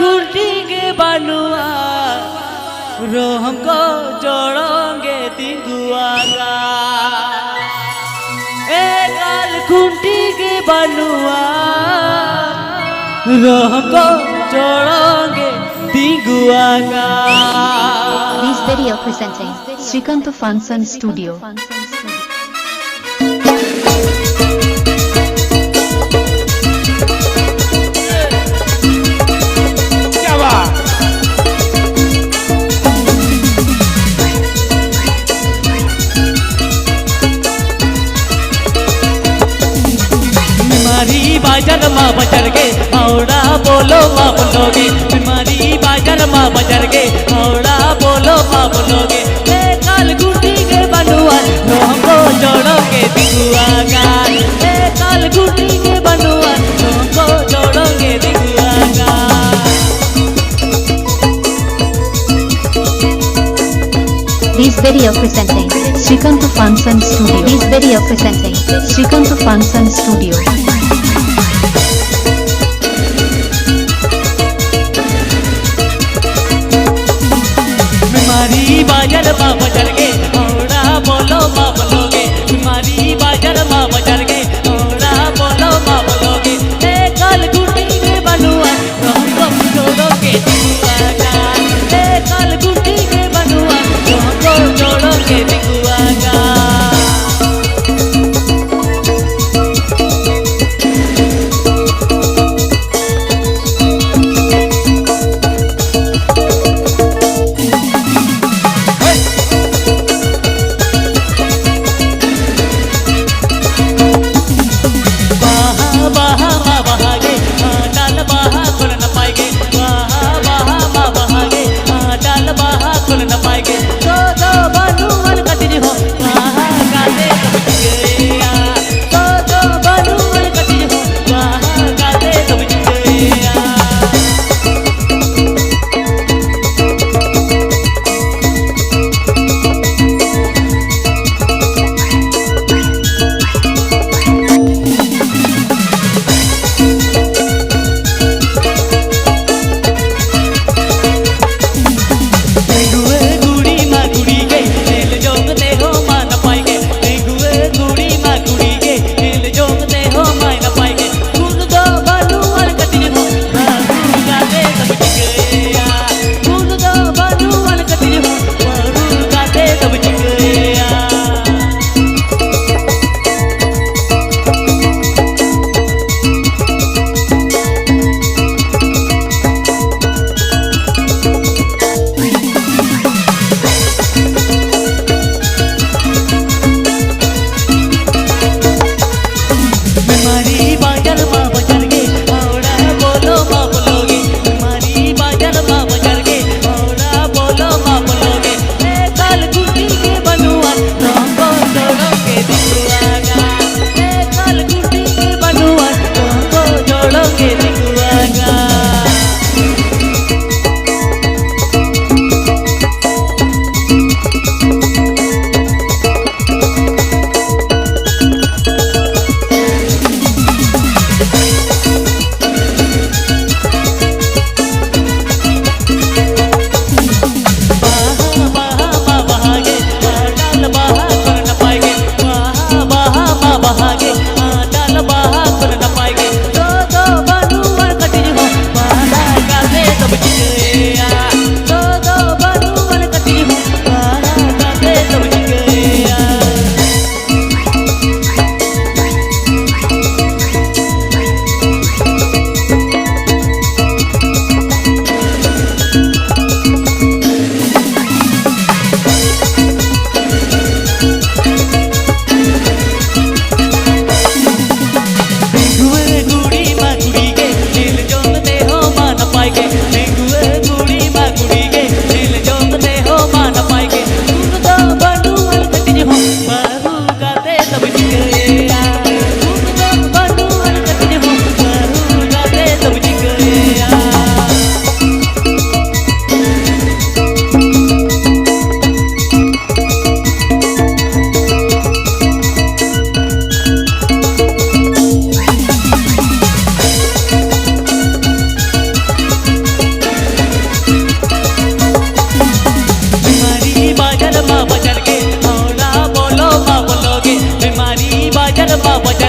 घुटेंगे बनुआ रोहम को जोड़ोंगे दिगुआ का काल घुटेंगे बनुआ रोहम को जोड़ोंगे दिगुआ का। This video presenting Srikanto Funson Studio. बीमारी बाजार माँ बजर के औड़ा बोलो माँ बोलोगे बीमारी बाजार माँ बजर के औड़ा बोलो माँ बोलोगे काल गुटी के बनुआ हमको जोड़ोगे दिगुआ का काल गुटी के बनुआ हमको जोड़ोगे दिगुआ का। This video presenting Srikanto Funson Studio. This video presenting Srikanto Funson Studio. बीमारी बाजार माँ बजर के औड़ा बोलो माँ बोलोगे बीमारी बाजार माँ बजर के औड़ा बोलो माँ बोलोगे काल गुटी के बनुआ हमको जोड़ोगे दिगुआ का काल गुटी के बनुआ हमको जोड़ोगे दिगुआ का। মা বাজার